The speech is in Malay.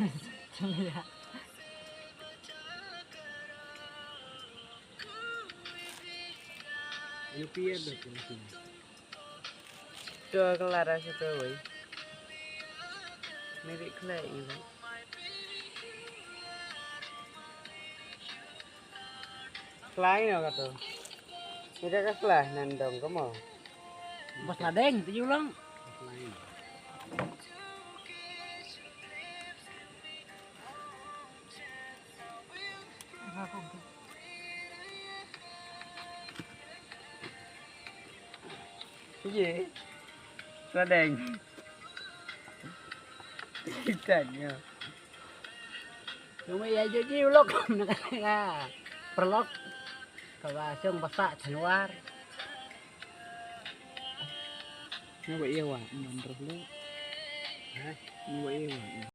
Lihat. Rupiah dah tu. Tua kelar rasa tua boy. Mirip kelak ini. Selain apa tu? Kita ke selah nandong kamu. Bos ladeng tujuh lang. Lain. Iya. Ladeng. Kitanya. Cuma ya jadi ulok nak perlok. Kalau asing basak keluar. Ni buat iya wah, mandor lu. Hah? Ni buat iya wah.